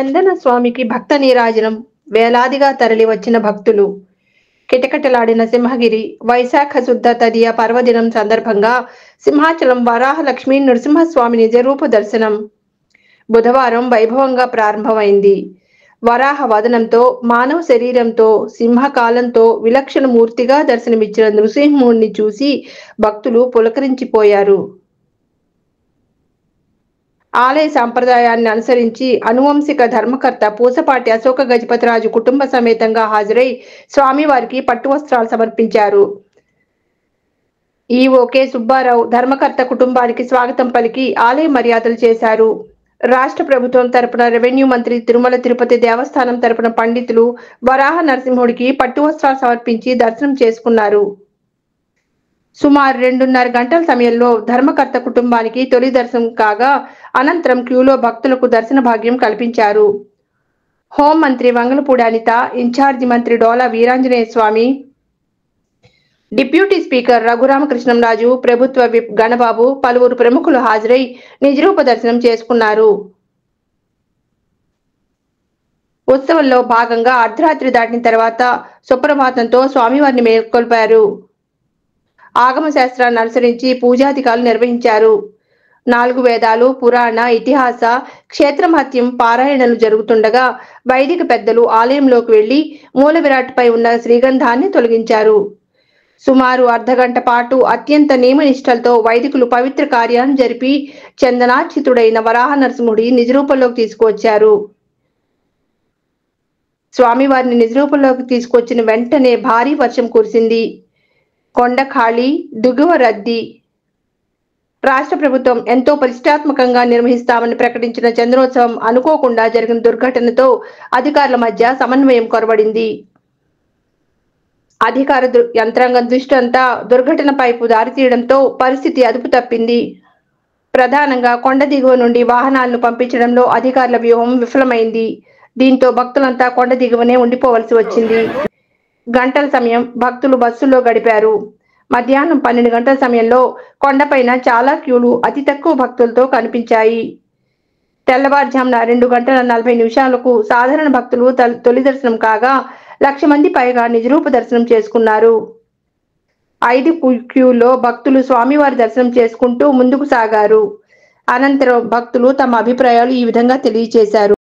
చందన స్వామికి భక్త నీరాజనం వేలాదిగా తరలి వచ్చిన భక్తులు కిటకిటలాడిన సింహగిరి వైశాఖ శుద్ధ తదియ పర్వదినం సందర్భంగా సింహాచలం వరాహ లక్ష్మీ నృసింహస్వామి నిజరూప దర్శనం బుధవారం వైభవంగా ప్రారంభమైంది. వరాహ వదనంతో మానవ శరీరంతో సింహకాలంతో విలక్షణ మూర్తిగా దర్శనమిచ్చిన నృసింహుణ్ణి చూసి భక్తులు పులకరించిపోయారు. ఆలయ సంప్రదాయాన్ని అనుసరించి అనువంశిక ధర్మకర్త పూసపాటి అశోక గజపతిరాజు కుటుంబ సమేతంగా హాజరై స్వామివారికి పట్టు వస్త్రాలు సమర్పించారు. ఈఓకే సుబ్బారావు ధర్మకర్త కుటుంబానికి స్వాగతం పలికి ఆలయ మర్యాదలు చేశారు. రాష్ట్ర ప్రభుత్వం తరపున రెవెన్యూ మంత్రి, తిరుమల తిరుపతి దేవస్థానం తరపున పండితులు వరాహ నరసింహుడికి పట్టు వస్త్రాలు సమర్పించి దర్శనం చేసుకున్నారు. సుమారు 2.5 గంటల సమయంలో ధర్మకర్త కుటుంబానికి తొలి దర్శనం కాగా అనంతరం క్యూలో భక్తులకు దర్శన భాగ్యం కల్పించారు. హోంమంత్రి వంగలపూడి అనిత, ఇన్ఛార్జి మంత్రి డోలా వీరాంజనేయ స్వామి, డిప్యూటీ స్పీకర్ రఘురామకృష్ణంరాజు, ప్రభుత్వ విప్ గణబాబు, పలువురు ప్రముఖులు హాజరై నిజరూప దర్శనం చేసుకున్నారు. ఉత్సవంలో భాగంగా అర్ధరాత్రి దాటిన తర్వాత సుప్రభాతంతో స్వామివారిని మేల్కొల్పారు. ఆగమ శాస్త్రాన్ని అనుసరించి పూజాధికారులు నిర్వహించారు. 4 వేదాలు, పురాణ, ఇతిహాస, క్షేత్రమహత్యం పారాయణలు జరుగుతుండగా వైదిక పెద్దలు ఆలయంలోకి వెళ్లి మూల విరాట్పై ఉన్న శ్రీగంధాన్ని తొలగించారు. సుమారు అర్ధగంట పాటు అత్యంత నియమనిష్టలతో వైదికులు పవిత్ర కార్యాన్ని జరిపి చందనార్చితుడైన వరాహ నరసింహుడి నిజరూపంలోకి తీసుకువచ్చారు. స్వామివారిని నిజరూపంలోకి తీసుకొచ్చిన వెంటనే భారీ వర్షం కురిసింది. కొండ ఖాళీ, దిగువ రద్దీ. రాష్ట్ర ప్రభుత్వం ఎంతో ప్రతిష్టాత్మకంగా నిర్వహిస్తామని ప్రకటించిన చంద్రోత్సవం అనుకోకుండా జరిగిన దుర్ఘటనతో అధికారుల మధ్య సమన్వయం కొరవడింది. అధికార యంత్రాంగం దృష్టి అంతా దుర్ఘటనపై దారితీయడంతో పరిస్థితి అదుపు తప్పింది. ప్రధానంగా కొండ దిగువ నుండి వాహనాలను పంపించడంలో అధికారుల వ్యూహం విఫలమైంది. దీంతో భక్తులంతా కొండ దిగువనే ఉండిపోవలసి వచ్చింది. గంటల సమయం భక్తులు బస్సుల్లో గడిపారు. మధ్యాహ్నం 12 గంటల సమయంలో కొండపైన చాలా క్యూలు అతి తక్కువ భక్తులతో కనిపించాయి. తెల్లవారుజామున 2 గంటల 40 నిమిషాలకు సాధారణ భక్తులు తొలి దర్శనం కాగా 1,00,000 మంది పైగా నిజరూప దర్శనం చేసుకున్నారు. 5 క్యూలో భక్తులు స్వామివారి దర్శనం చేసుకుంటూ ముందుకు సాగారు. అనంతరం భక్తులు తమ అభిప్రాయాలు ఈ విధంగా తెలియజేశారు.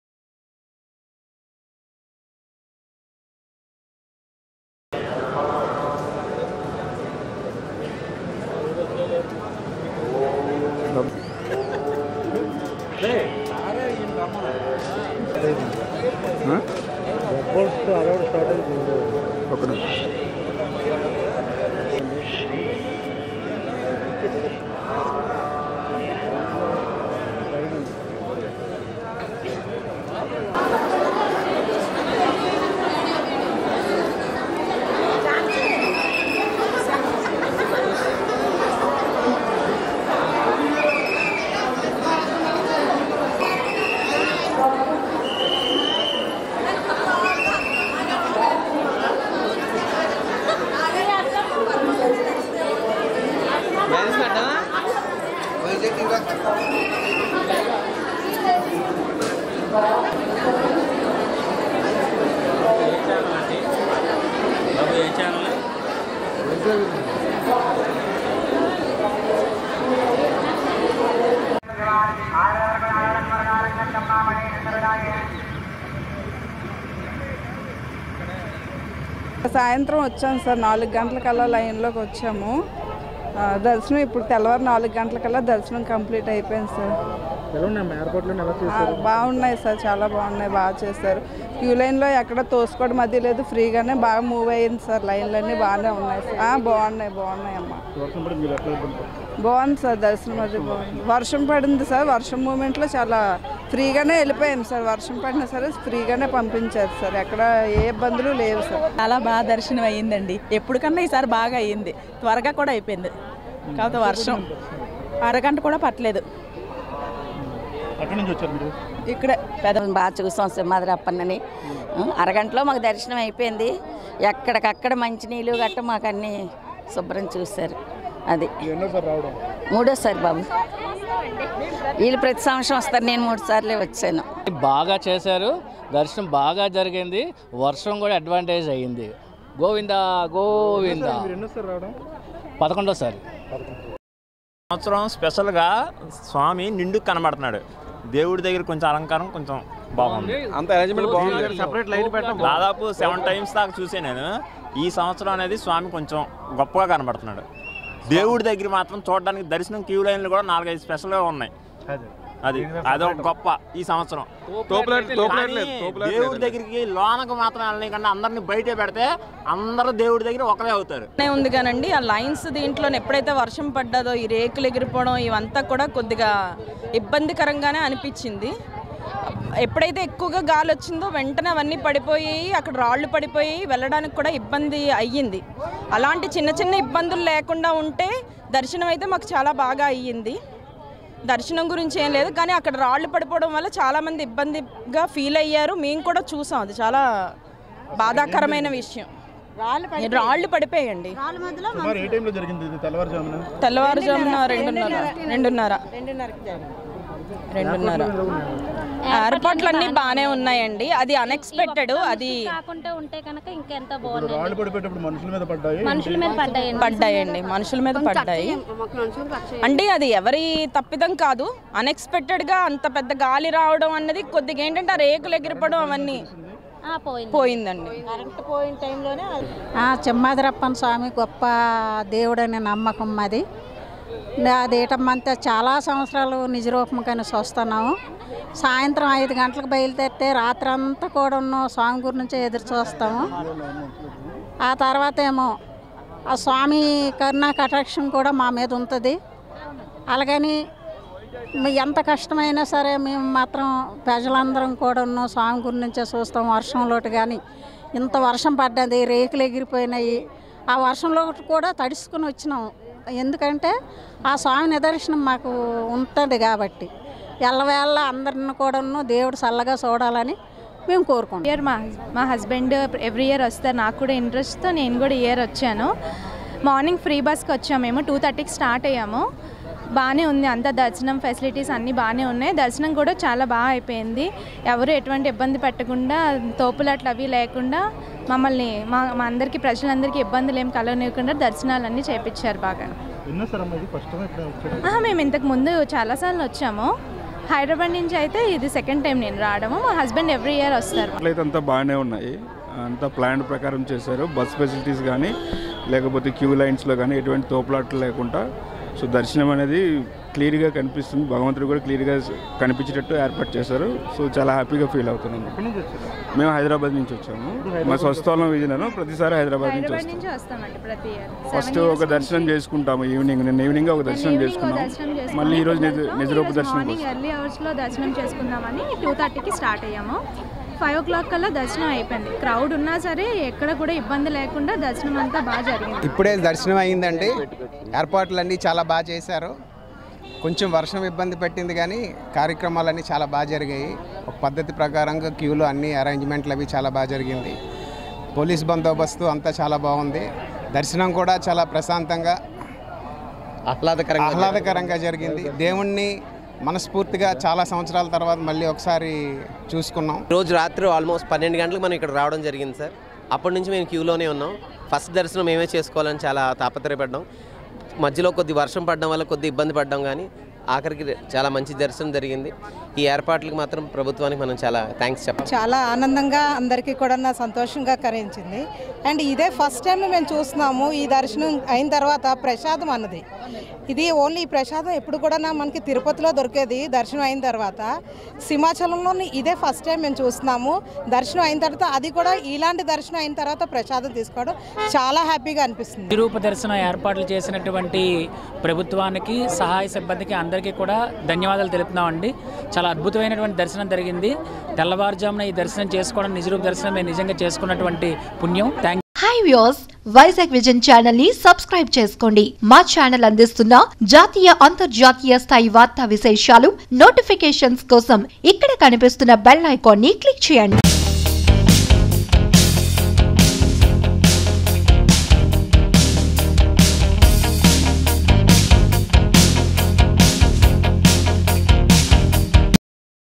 సాయంత్రం వచ్చాము సార్, 4 గంటలకల్లా లైన్లోకి వచ్చాము. దర్శనం ఇప్పుడు తెల్లవారు 4 గంటలకల్లా దర్శనం కంప్లీట్ అయిపోయింది సార్. బాగున్నాయి సార్, చాలా బాగున్నాయి, బాగా చేస్తారు. క్యూ లైన్లో ఎక్కడ తోసుకోవడం మధ్య లేదు, ఫ్రీగానే బాగా మూవ్ అయ్యింది సార్. లైన్లన్నీ బాగానే ఉన్నాయి సార్. బాగున్నాయి అమ్మా, బాగుంది సార్. దర్శనం అది బాగుంది. వర్షం పడింది సార్, వర్షం మూమెంట్లో చాలా ఫ్రీగానే వెళ్ళిపోయాం సార్. వర్షం పడినా సరే ఫ్రీగానే పంపించారు సార్, ఎక్కడ ఏ ఇబ్బందులు లేవు సార్. చాలా బాగా దర్శనం అయ్యిందండి. ఎప్పటికన్నా ఈసారి బాగా అయ్యింది, త్వరగా కూడా అయిపోయింది. కాకపోతే వర్షం అరగంట కూడా పట్టలేదు. ఇక్కడే బాగా చూసాం సింహాద్రప్పన్నని. అరగంటలో మాకు దర్శనం అయిపోయింది. ఎక్కడికక్కడ మంచినీళ్ళు గట్ట మాకు అన్నీ శుభ్రం చూశారు. అది 3వ సారి బాబు. వీళ్ళు ప్రతి సంవత్సరం వస్తారు, నేను 3 సార్లు వచ్చాను. బాగా చేశారు, దర్శనం బాగా జరిగింది, వర్షం కూడా అడ్వాంటేజ్ అయ్యింది. గోవింద గోవింద. 11వ సంవత్సరం స్పెషల్గా స్వామి నిండు కనబడుతున్నాడు. దేవుడి దగ్గర కొంచెం అలంకారం కొంచెం బాగుంది, అంత అరేంజ్మెంట్ బాగుంది. సెపరేట్ లైట్ పెట్టడం దాదాపు 7 టైమ్స్ దాకా చూసే నేను. ఈ సంవత్సరం అనేది స్వామి కొంచెం గొప్పగా కనబడుతున్నాడు. దేవుడి దగ్గర మాత్రం చూడడానికి దర్శనం క్యూ లైన్లు కూడా 4-5 స్పెషల్గా ఉన్నాయి. అదొక గొప్ప ఈ సంవత్సరం. దేవుడి దగ్గరికి లోనకు మాత్రం వెళ్ళకుండా అందరినీ బయటే పెడితే అందరూ దేవుడి దగ్గర ఒకరే అవుతారు. ఉంది కానండి ఆ లైన్స్ దీంట్లో ఎప్పుడైతే వర్షం పడ్డదో ఈ రేకులు ఎగిరిపోవడం ఇవంతా కూడా కొద్దిగా ఇబ్బందికరంగానే అనిపించింది. ఎప్పుడైతే ఎక్కువగా గాలి వచ్చిందో వెంటనే అవన్నీ పడిపోయి అక్కడ రాళ్ళు పడిపోయి వెళ్ళడానికి కూడా ఇబ్బంది అయ్యింది. అలాంటి చిన్న చిన్న ఇబ్బందులు లేకుండా ఉంటే దర్శనం అయితే మాకు చాలా బాగా అయ్యింది. దర్శనం గురించి ఏం లేదు, కానీ అక్కడ రాళ్ళు పడిపోవడం వల్ల చాలామంది ఇబ్బందిగా ఫీల్ అయ్యారు. మేము కూడా చూసాం, అది చాలా బాధాకరమైన విషయం. రాళ్ళు పడిపోయండి. తెల్లవారుజామున 2:30 ఏర్పాట్లన్నీ బాగానే ఉన్నాయండి. అది అన్ఎక్స్పెక్టెడ్. అది పడ్డాయండి, మనుషుల మీద పడ్డాయి. అంటే అది ఎవరి తప్పిదం కాదు, అన్ఎక్స్పెక్టెడ్గా అంత పెద్ద గాలి రావడం అన్నది కొద్దిగా ఏంటంటే ఆ రేకులు ఎగిరిపడం అవన్నీ పోయిందండి. కరెంట్ పోయిన టైంలోనే చెమ్మాదిరప్పన్ స్వామి గొప్ప దేవుడనే నమ్మకం మాది. అదేటమ్మంతా చాలా సంవత్సరాలు నిజరూపం కనిసి వస్తున్నాము. సాయంత్రం 5 గంటలకు బయలుదేరితే రాత్రి అంతా కూడా స్వామి గురించి ఎదురు చూస్తాము. ఆ తర్వాత ఏమో ఆ స్వామి కరుణా కటాక్షం కూడా మా మీద ఉంటుంది. అలాగని ఎంత కష్టమైనా సరే మేము మాత్రం ప్రజలందరం కూడా స్వామి గురించే చూస్తాం. వర్షంలోటి కానీ ఇంత వర్షం పడ్డది, రేకులు ఎగిరిపోయినాయి. ఆ వర్షంలో కూడా తడుచుకుని వచ్చినాం. ఎందుకంటే ఆ స్వామి నిదర్శనం మాకు ఉంటుంది కాబట్టి ఎల్లవేళ అందరిని కూడా దేవుడు చల్లగా చూడాలని మేము కోరుకుంటాం. మా హస్బెండ్ ఎవ్రీ ఇయర్ వస్తారు. నాకు కూడా ఇంట్రెస్ట్తో నేను కూడా ఇయర్ వచ్చాను. మార్నింగ్ ఫ్రీ బస్కి వచ్చాము. మేము 2:30కి స్టార్ట్ అయ్యాము. బాగానే ఉంది, అంత దర్శనం ఫెసిలిటీస్ అన్నీ బాగానే ఉన్నాయి. దర్శనం కూడా చాలా బాగా అయిపోయింది. ఎవరు ఎటువంటి ఇబ్బంది పెట్టకుండా, తోపులాట్లు అవి లేకుండా మమ్మల్ని మా అందరికీ ప్రజలందరికీ ఇబ్బందులు ఏం కలగనివ్వకుండా దర్శనాలన్నీ చేయించారు బాగా. మేము ఇంతకు ముందు చాలాసార్లు వచ్చాము. హైదరాబాద్ నుంచి అయితే ఇది 2nd టైం నేను రావడము. మా హస్బెండ్ ఎవ్రీ ఇయర్ వస్తారు. అంతా బాగానే ఉన్నాయి, అంతా ప్లాన్ ప్రకారం చేశారు. బస్ ఫెసిలిటీస్ కానీ లేకపోతే క్యూ లైన్స్లో కానీ ఎటువంటి తోపులాట్లు లేకుండా సో దర్శనం అనేది క్లియర్గా కనిపిస్తుంది. భగవంతుడు కూడా క్లియర్గా కనిపించేటట్టు ఏర్పాటు చేశారు. సో చాలా హ్యాపీగా ఫీల్ అవుతున్నాము. మేము హైదరాబాద్ నుంచి వచ్చాము. మా స్వస్థలం విజయనగరం. ప్రతిసారి హైదరాబాద్ నుంచి వస్తాం. ఫస్ట్ ఒక దర్శనం చేసుకుంటాము ఈవినింగ్. నిన్న ఈవినింగ్ ఒక దర్శనం చేసుకున్నాము. మళ్ళీ ఈరోజు నిజరూప దర్శనం ఎర్లీ అవర్స్లో దర్శనం చేసుకుందామని 2:30కి స్టార్ట్ అయ్యాము. 5 o'clock కల్లా దర్శనం అయిపోయింది. క్రౌడ్ ఉన్నా సరే ఎక్కడ కూడా ఇబ్బంది లేకుండా దర్శనం అంతా బాగా జరిగింది. ఇప్పుడే దర్శనం అయ్యిందండి. ఏర్పాట్లన్నీ చాలా బాగా చేశారు. కొంచెం వర్షం ఇబ్బంది పెట్టింది కానీ కార్యక్రమాలన్నీ చాలా బాగా జరిగాయి. ఒక పద్ధతి ప్రకారంగా క్యూలో అన్ని అరేంజ్మెంట్లు అవి చాలా బాగా జరిగింది. పోలీస్ బందోబస్తు అంతా చాలా బాగుంది. దర్శనం కూడా చాలా ప్రశాంతంగా ఆహ్లాదకరంగా జరిగింది. దేవుణ్ణి మనస్ఫూర్తిగా చాలా సంవత్సరాల తర్వాత మళ్ళీ ఒకసారి చూసుకున్నాం. రోజు రాత్రి ఆల్మోస్ట్ 12 గంటలకు మనం ఇక్కడ రావడం జరిగింది సార్. అప్పటి నుంచి మేము క్యూలోనే ఉన్నాం. ఫస్ట్ దర్శనం మేమే చేసుకోవాలని చాలా తాపత్రయపడ్డాం. మధ్యలో కొద్ది వర్షం పడడం వల్ల కొద్ది ఇబ్బంది పడ్డాం, కానీ ఆఖరికి చాలా మంచి దర్శనం జరిగింది. ఈ ఏర్పాట్లకు మాత్రం ప్రభుత్వానికి మనం చాలా థ్యాంక్స్ చెప్పాలి. చాలా ఆనందంగా అందరికీ కూడా సంతోషంగా కలిగించింది. అండ్ ఇదే ఫస్ట్ టైం మేము చూస్తున్నాము. ఈ దర్శనం అయిన తర్వాత ప్రసాదం అన్నది ఇది ఓన్లీ ప్రసాదం ఎప్పుడు కూడా మనకి తిరుపతిలో దొరికేది. దర్శనం అయిన తర్వాత సింహాచలంలో ఇదే ఫస్ట్ టైం మేము చూస్తున్నాము. దర్శనం అయిన తర్వాత అది కూడా ఇలాంటి దర్శనం అయిన తర్వాత ప్రసాదం తీసుకోవడం చాలా హ్యాపీగా అనిపిస్తుంది. నిరూప దర్శన ఏర్పాట్లు చేసినటువంటి ప్రభుత్వానికి, సహాయ సిబ్బందికి అందరికీ కూడా ధన్యవాదాలు తెలుపుతున్నామండి. చాలా అద్భుతమైనటువంటి దర్శనం జరిగింది. తెల్లవారుజామున ఈ దర్శనం చేసుకోవడం, నిజరూప దర్శనం మేము నిజంగా చేసుకున్నటువంటి పుణ్యం. Hi viewers, Vizag vision channel ని సబ్స్క్రైబ్ చేసుకోండి. మా ఛానల్ అందిస్తున్న జాతీయ అంతర్జాతీయ స్థాయి వార్తా విశేషాలు, నోటిఫికేషన్స్ కోసం ఇక్కడ కనిపిస్తున్న బెల్ ఐకాన్ ని క్లిక్ చేయండి.